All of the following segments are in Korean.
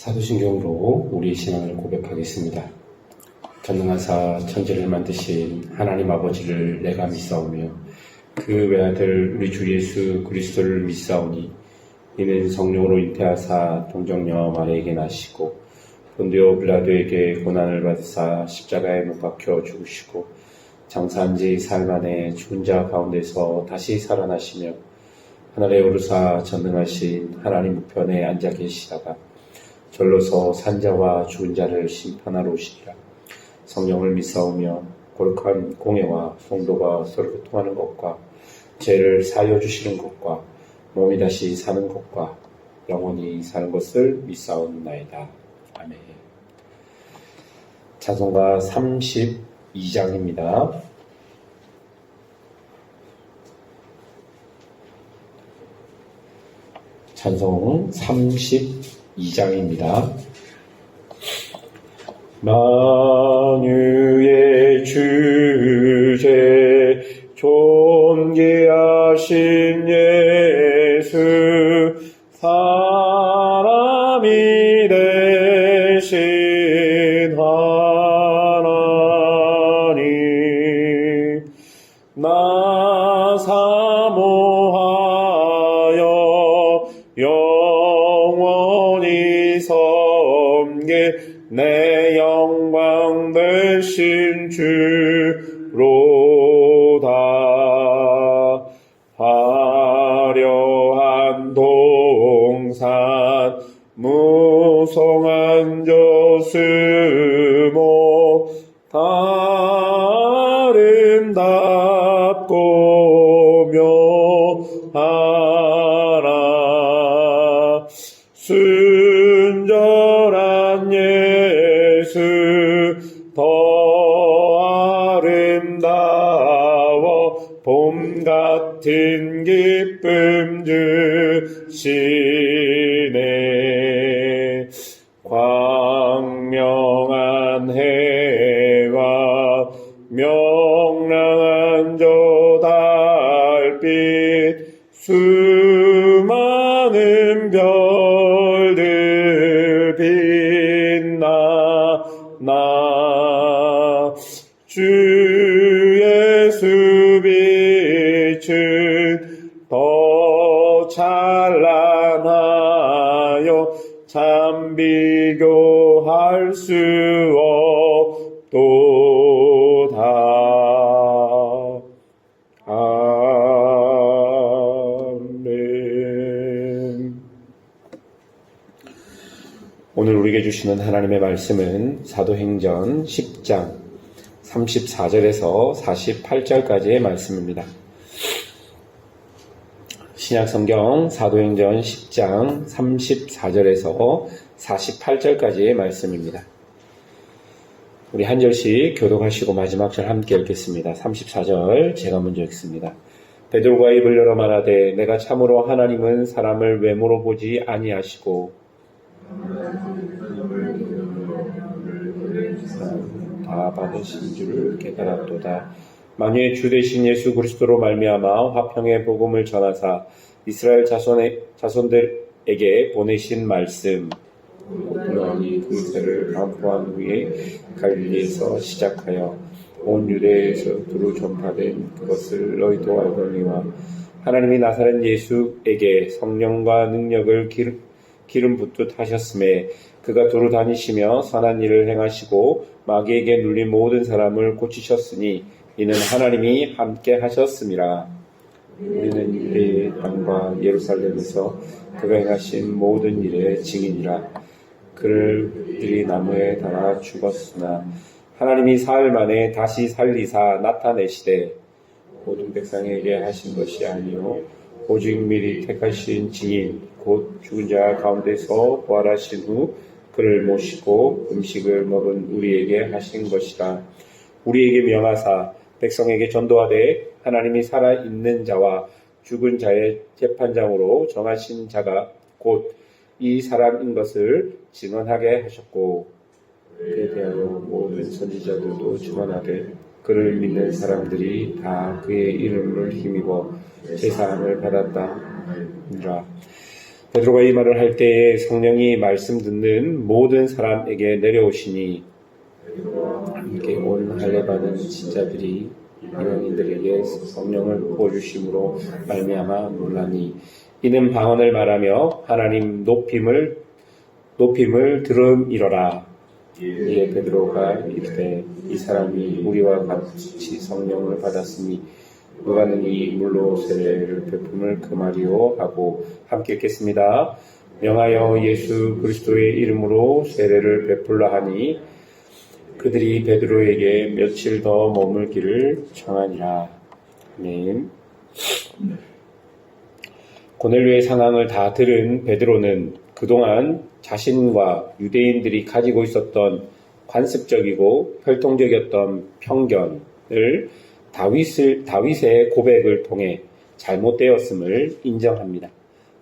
사도신경으로 우리의 신앙을 고백하겠습니다. 전능하사 천지를 만드신 하나님 아버지를 내가 믿사오며 그 외아들 우리 주 예수 그리스도를 믿사오니 이는 성령으로 잉태하사 동정녀 마리아에게 나시고 본디오 빌라도에게 고난을 받으사 십자가에 못 박혀 죽으시고 장사한 지 사흘 만에 죽은 자 가운데서 다시 살아나시며 하늘에 오르사 전능하신 하나님 우편에 앉아 계시다가 절로서 산자와 죽은 자를 심판하러 오시리라. 성령을 믿사오며 거룩한 공예와 성도가 서로 교통하는 것과 죄를 사하여 주시는 것과 몸이 다시 사는 것과 영원히 사는 것을 믿사옵나이다. 아멘. 찬송가 32장입니다. 찬송 32장입니다. 만유의 주제 존귀하신 예수 사람이 되신 하나님 나 사모하여 영원히 섬게 내 영광 되신 주로다. 화려한 동산 무성한 저수목 아름답고 묘하라. 순절한 예수 더 아름다워 봄 같은 기쁨 주시네. 광명한 해와 명랑한 저 달빛 수많은 별들 빛나 주 예수 빛은 더 찬란하여 참 비교할 수 없도다. 아멘. 오늘 우리에게 주시는 하나님의 말씀은 사도행전 10장 34절에서 48절까지의 말씀입니다. 신약성경 사도행전 10장 34절에서 48절까지의 말씀입니다. 우리 한 절씩 교독하시고 마지막 절 함께 읽겠습니다. 34절 제가 먼저 읽습니다. 베드로가 입을 열어 말하되 내가 참으로 하나님은 사람을 외모로 보지 아니하시고 다 받으신 줄을 깨달았도다. 만유의 주 되신 예수 그리스도로 말미암아 화평의 복음을 전하사 이스라엘 자손들에게 보내신 말씀 요한이 그리스도를 반포한 후에 갈릴리에서 시작하여 온 유대에서 두루 전파된 그것을 너희도 알거니와 하나님이 나사렛 예수에게 성령과 능력을 기름 붓듯 하셨음에 그가 두루 다니시며 선한 일을 행하시고 마귀에게 눌린 모든 사람을 고치셨으니 이는 하나님이 함께 하셨음이라. 우리는 유대의 땅과 예루살렘에서 그가 행하신 모든 일의 증인이라. 그들이 나무에 달아 죽었으나 하나님이 사흘 만에 다시 살리사 나타내시되 모든 백성에게 하신 것이 아니요 오직 미리 택하신 증인 곧 죽은 자 가운데서 부활하신 후 그를 모시고 음식을 먹은 우리에게 하신 것이라. 우리에게 명하사 백성에게 전도하되 하나님이 살아있는 자와 죽은 자의 재판장으로 정하신 자가 곧 이 사람인 것을 증언하게 하셨고 그에 대하여 모든 선지자들도 증언하되 그를 믿는 사람들이 다 그의 이름을 힘입어 제사함을 받았다니라. 베드로가 이 말을 할 때에 성령이 말씀 듣는 모든 사람에게 내려오시니 이렇게 온 할례 받은 신자들이 이방인들에게 성령을 부어주심으로 말미암아 놀라니 이는 방언을 말하며 하나님 높임을 들음이러라. 이에 베드로가 이르되 이 사람이 우리와 같이 성령을 받았으니 누가 능히 물로 세례를 베품을 금하리요 하고 함께 읽겠습니다. 명하여 예수 그리스도의 이름으로 세례를 베풀라 하니 그들이 베드로에게 며칠 더 머물기를 청하니라. 아멘. 고넬료의 상황을 다 들은 베드로는 그동안 자신과 유대인들이 가지고 있었던 관습적이고 혈통적이었던 편견을 다윗의 고백을 통해 잘못되었음을 인정합니다.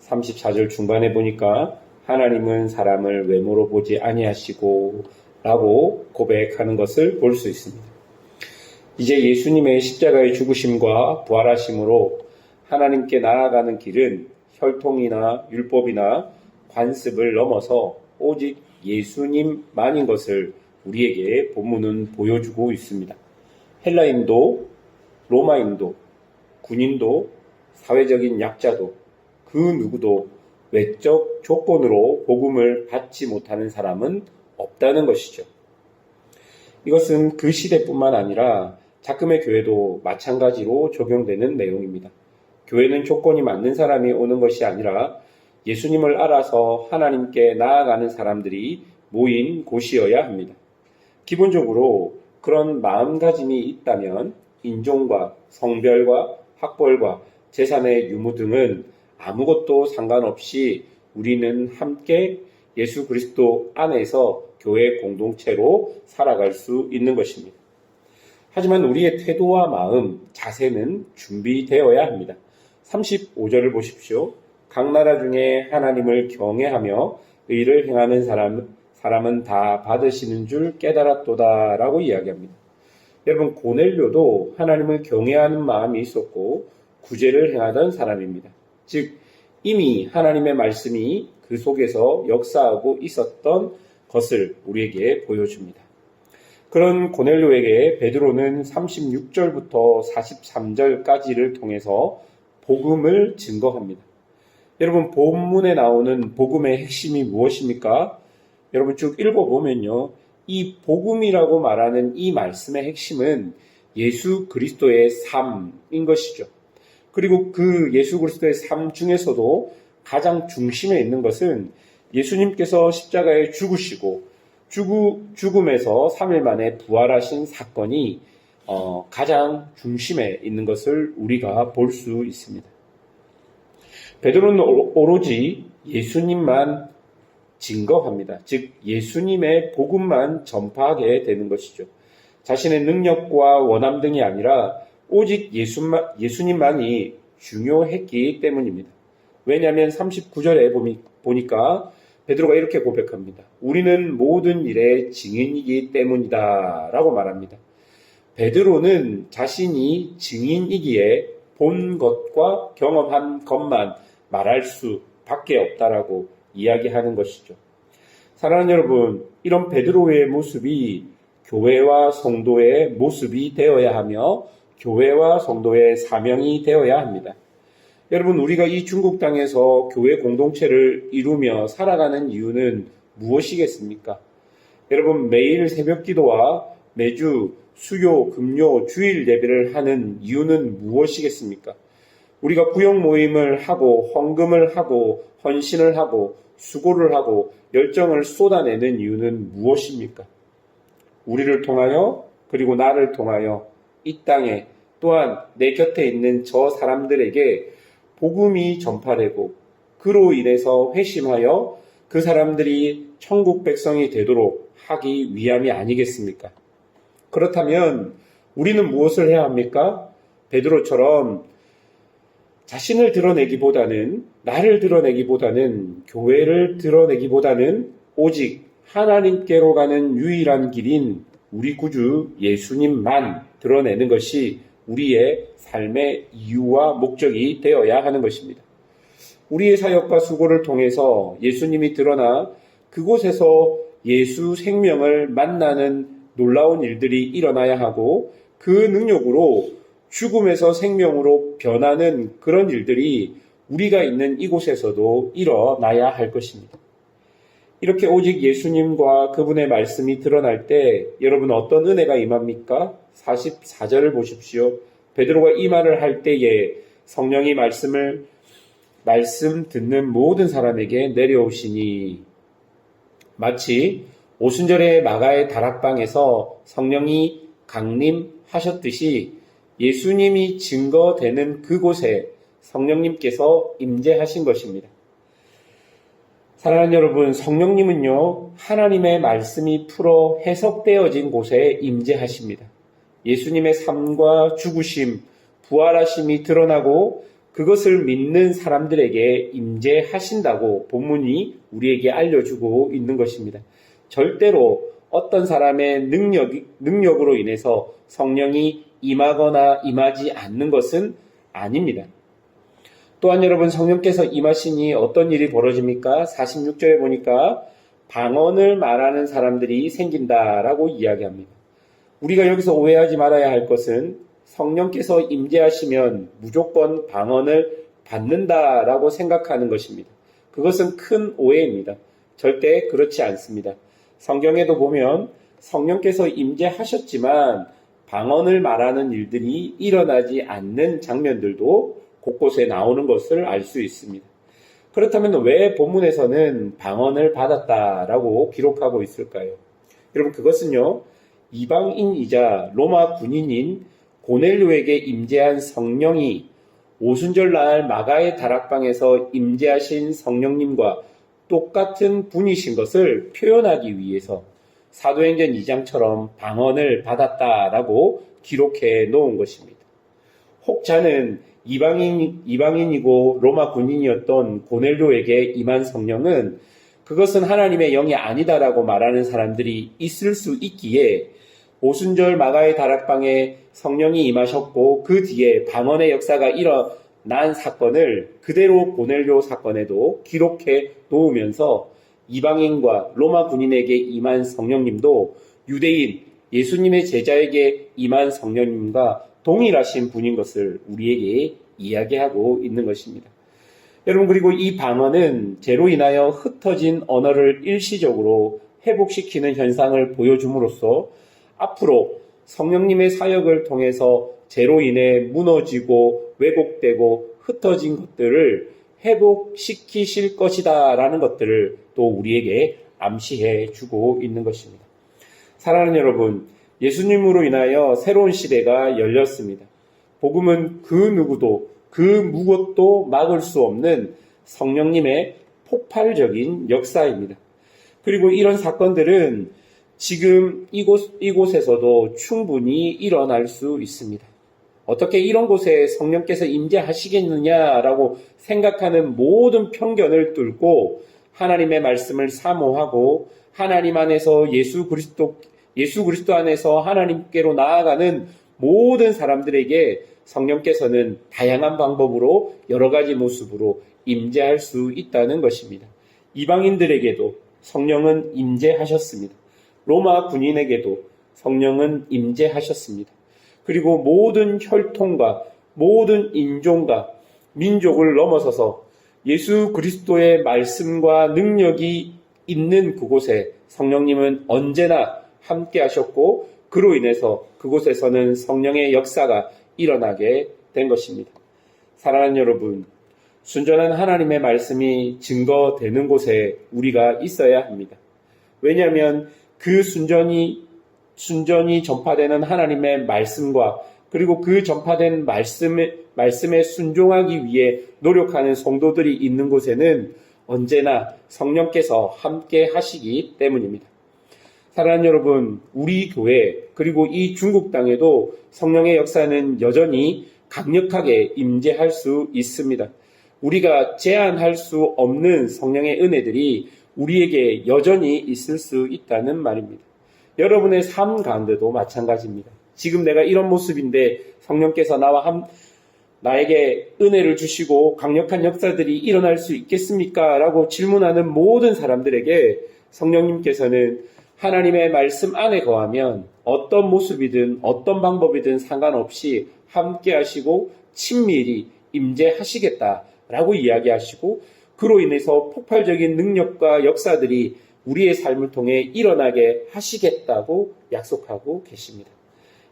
34절 중반에 보니까 하나님은 사람을 외모로 보지 아니하시고 라고 고백하는 것을 볼 수 있습니다. 이제 예수님의 십자가의 죽으심과 부활하심으로 하나님께 나아가는 길은 혈통이나 율법이나 관습을 넘어서 오직 예수님만인 것을 우리에게 본문은 보여주고 있습니다. 헬라인도 로마인도 군인도 사회적인 약자도 그 누구도 외적 조건으로 복음을 받지 못하는 사람은 없다는 것이죠. 이것은 그 시대뿐만 아니라 작금의 교회도 마찬가지로 적용되는 내용입니다. 교회는 조건이 맞는 사람이 오는 것이 아니라 예수님을 알아서 하나님께 나아가는 사람들이 모인 곳이어야 합니다. 기본적으로 그런 마음가짐이 있다면 인종과 성별과 학벌과 재산의 유무 등은 아무것도 상관없이 우리는 함께 예수 그리스도 안에서 교회 공동체로 살아갈 수 있는 것입니다. 하지만 우리의 태도와 마음, 자세는 준비되어야 합니다. 35절을 보십시오. 각 나라 중에 하나님을 경외하며 의를 행하는 사람은 다 받으시는 줄 깨달았도다 라고 이야기합니다. 여러분, 고넬료도 하나님을 경외하는 마음이 있었고 구제를 행하던 사람입니다. 즉 이미 하나님의 말씀이 그 속에서 역사하고 있었던 것을 우리에게 보여줍니다. 그런 고넬료에게 베드로는 36절부터 43절까지를 통해서 복음을 증거합니다. 여러분, 본문에 나오는 복음의 핵심이 무엇입니까? 여러분 쭉 읽어보면요, 이 복음이라고 말하는 이 말씀의 핵심은 예수 그리스도의 삶인 것이죠. 그리고 그 예수 그리스도의 삶 중에서도 가장 중심에 있는 것은 예수님께서 십자가에 죽으시고 죽음에서 3일 만에 부활하신 사건이 가장 중심에 있는 것을 우리가 볼 수 있습니다. 베드로는 오로지 예수님만 증거합니다. 즉 예수님의 복음만 전파하게 되는 것이죠. 자신의 능력과 원함 등이 아니라 오직 예수님만이 중요했기 때문입니다. 왜냐하면 39절에 보니까 베드로가 이렇게 고백합니다. 우리는 모든 일의 증인이기 때문이다 라고 말합니다. 베드로는 자신이 증인이기에 본 것과 경험한 것만 말할 수밖에 없다라고 이야기하는 것이죠. 사랑하는 여러분, 이런 베드로의 모습이 교회와 성도의 모습이 되어야 하며 교회와 성도의 사명이 되어야 합니다. 여러분, 우리가 이 중국 땅에서 교회 공동체를 이루며 살아가는 이유는 무엇이겠습니까? 여러분, 매일 새벽 기도와 매주 수요, 금요, 주일 예배를 하는 이유는 무엇이겠습니까? 우리가 구역 모임을 하고 헌금을 하고 헌신을 하고 수고를 하고 열정을 쏟아내는 이유는 무엇입니까? 우리를 통하여 그리고 나를 통하여 이 땅에 또한 내 곁에 있는 저 사람들에게 복음이 전파되고 그로 인해서 회심하여 그 사람들이 천국 백성이 되도록 하기 위함이 아니겠습니까? 그렇다면 우리는 무엇을 해야 합니까? 베드로처럼 자신을 드러내기보다는, 나를 드러내기보다는, 교회를 드러내기보다는 오직 하나님께로 가는 유일한 길인 우리 구주 예수님만 드러내는 것이 우리의 삶의 이유와 목적이 되어야 하는 것입니다. 우리의 사역과 수고를 통해서 예수님이 드러나 그곳에서 예수 생명을 만나는 놀라운 일들이 일어나야 하고 그 능력으로 죽음에서 생명으로 변하는 그런 일들이 우리가 있는 이곳에서도 일어나야 할 것입니다. 이렇게 오직 예수님과 그분의 말씀이 드러날 때 여러분 어떤 은혜가 임합니까? 44절을 보십시오. 베드로가 이 말을 할 때에 성령이 말씀 듣는 모든 사람에게 내려오시니 마치 오순절에 마가의 다락방에서 성령이 강림하셨듯이 예수님이 증거되는 그곳에 성령님께서 임재하신 것입니다. 사랑하는 여러분, 성령님은요, 하나님의 말씀이 풀어 해석되어진 곳에 임재하십니다. 예수님의 삶과 죽으심, 부활하심이 드러나고 그것을 믿는 사람들에게 임재하신다고 본문이 우리에게 알려주고 있는 것입니다. 절대로 어떤 사람의 능력으로 인해서 성령이 임하거나 임하지 않는 것은 아닙니다. 또한 여러분, 성령께서 임하시니 어떤 일이 벌어집니까? 46절에 보니까 방언을 말하는 사람들이 생긴다라고 이야기합니다. 우리가 여기서 오해하지 말아야 할 것은 성령께서 임재하시면 무조건 방언을 받는다라고 생각하는 것입니다. 그것은 큰 오해입니다. 절대 그렇지 않습니다. 성경에도 보면 성령께서 임재하셨지만 방언을 말하는 일들이 일어나지 않는 장면들도 곳곳에 나오는 것을 알 수 있습니다. 그렇다면 왜 본문에서는 방언을 받았다라고 기록하고 있을까요? 여러분, 그것은요, 이방인이자 로마 군인인 고넬료에게 임재한 성령이 오순절날 마가의 다락방에서 임재하신 성령님과 똑같은 분이신 것을 표현하기 위해서 사도행전 2장처럼 방언을 받았다라고 기록해 놓은 것입니다. 혹자는 이방인이고 로마 군인이었던 고넬료에게 임한 성령은 그것은 하나님의 영이 아니다라고 말하는 사람들이 있을 수 있기에 오순절 마가의 다락방에 성령이 임하셨고 그 뒤에 방언의 역사가 일어난 사건을 그대로 고넬료 사건에도 기록해 놓으면서 이방인과 로마 군인에게 임한 성령님도 유대인 예수님의 제자에게 임한 성령님과 동일하신 분인 것을 우리에게 이야기하고 있는 것입니다. 여러분, 그리고 이 방언은 죄로 인하여 흩어진 언어를 일시적으로 회복시키는 현상을 보여줌으로써 앞으로 성령님의 사역을 통해서 죄로 인해 무너지고 왜곡되고 흩어진 것들을 회복시키실 것이다 라는 것들을 또 우리에게 암시해 주고 있는 것입니다. 사랑하는 여러분, 예수님으로 인하여 새로운 시대가 열렸습니다. 복음은 그 누구도 그 무엇도 막을 수 없는 성령님의 폭발적인 역사입니다. 그리고 이런 사건들은 지금 이곳에서도 충분히 일어날 수 있습니다. 어떻게 이런 곳에 성령께서 임재하시겠느냐라고 생각하는 모든 편견을 뚫고 하나님의 말씀을 사모하고 하나님 안에서 예수 그리스도 안에서 하나님께로 나아가는 모든 사람들에게 성령께서는 다양한 방법으로 여러 가지 모습으로 임재할 수 있다는 것입니다. 이방인들에게도 성령은 임재하셨습니다. 로마 군인에게도 성령은 임재하셨습니다. 그리고 모든 혈통과 모든 인종과 민족을 넘어서서 예수 그리스도의 말씀과 능력이 있는 그곳에 성령님은 언제나 함께 하셨고 그로 인해서 그곳에서는 성령의 역사가 일어나게 된 것입니다. 사랑하는 여러분, 순전한 하나님의 말씀이 증거되는 곳에 우리가 있어야 합니다. 왜냐하면 그 순전히 전파되는 하나님의 말씀과 그리고 그 전파된 말씀에 순종하기 위해 노력하는 성도들이 있는 곳에는 언제나 성령께서 함께 하시기 때문입니다. 사랑하는 여러분, 우리 교회 그리고 이 중국 땅에도 성령의 역사는 여전히 강력하게 임재할 수 있습니다. 우리가 제한할 수 없는 성령의 은혜들이 우리에게 여전히 있을 수 있다는 말입니다. 여러분의 삶 가운데도 마찬가지입니다. 지금 내가 이런 모습인데 성령께서 나와 나에게 은혜를 주시고 강력한 역사들이 일어날 수 있겠습니까? 라고 질문하는 모든 사람들에게 성령님께서는 하나님의 말씀 안에 거하면 어떤 모습이든 어떤 방법이든 상관없이 함께 하시고 친밀히 임재하시겠다라고 이야기하시고, 그로 인해서 폭발적인 능력과 역사들이 우리의 삶을 통해 일어나게 하시겠다고 약속하고 계십니다.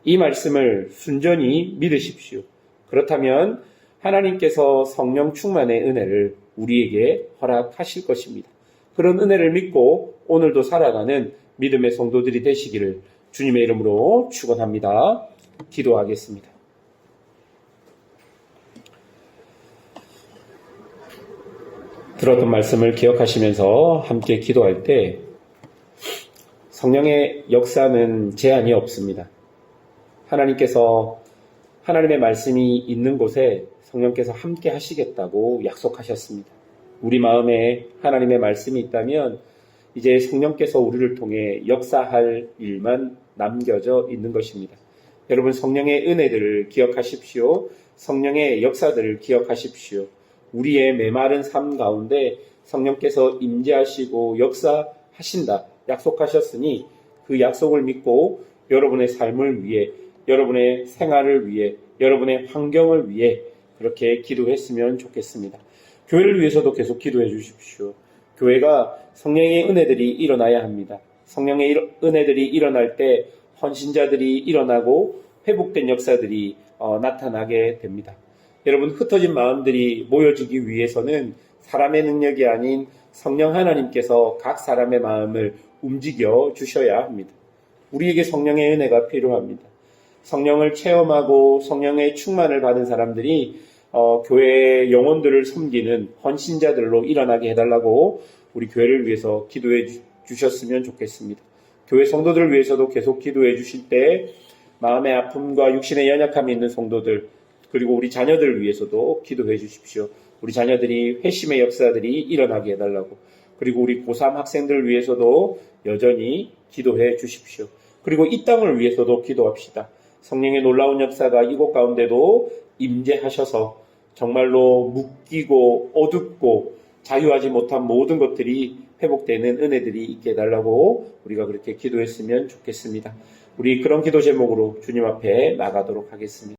이 말씀을 순전히 믿으십시오. 그렇다면 하나님께서 성령 충만의 은혜를 우리에게 허락하실 것입니다. 그런 은혜를 믿고 오늘도 살아가는 믿음의 성도들이 되시기를 주님의 이름으로 축원합니다. 기도하겠습니다. 들었던 말씀을 기억하시면서 함께 기도할 때 성령의 역사는 제한이 없습니다. 하나님께서 하나님의 말씀이 있는 곳에 성령께서 함께 하시겠다고 약속하셨습니다. 우리 마음에 하나님의 말씀이 있다면 이제 성령께서 우리를 통해 역사할 일만 남겨져 있는 것입니다. 여러분, 성령의 은혜들을 기억하십시오. 성령의 역사들을 기억하십시오. 우리의 메마른 삶 가운데 성령께서 임재하시고 역사하신다 약속하셨으니 그 약속을 믿고 여러분의 삶을 위해, 여러분의 생활을 위해, 여러분의 환경을 위해 그렇게 기도했으면 좋겠습니다. 교회를 위해서도 계속 기도해 주십시오. 교회가 성령의 은혜들이 일어나야 합니다. 성령의 은혜들이 일어날 때 헌신자들이 일어나고 회복된 역사들이 나타나게 됩니다. 여러분, 흩어진 마음들이 모여지기 위해서는 사람의 능력이 아닌 성령 하나님께서 각 사람의 마음을 움직여 주셔야 합니다. 우리에게 성령의 은혜가 필요합니다. 성령을 체험하고 성령의 충만을 받은 사람들이 교회의 영혼들을 섬기는 헌신자들로 일어나게 해달라고 우리 교회를 위해서 기도해 주셨으면 좋겠습니다. 교회 성도들을 위해서도 계속 기도해 주실 때 마음의 아픔과 육신의 연약함이 있는 성도들, 그리고 우리 자녀들을 위해서도 기도해 주십시오. 우리 자녀들이 회심의 역사들이 일어나게 해달라고. 그리고 우리 고3 학생들을 위해서도 여전히 기도해 주십시오. 그리고 이 땅을 위해서도 기도합시다. 성령의 놀라운 역사가 이곳 가운데도 임재하셔서 정말로 묶이고 어둡고 자유하지 못한 모든 것들이 회복되는 은혜들이 있게 해달라고 우리가 그렇게 기도했으면 좋겠습니다. 우리 그런 기도 제목으로 주님 앞에 나가도록 하겠습니다.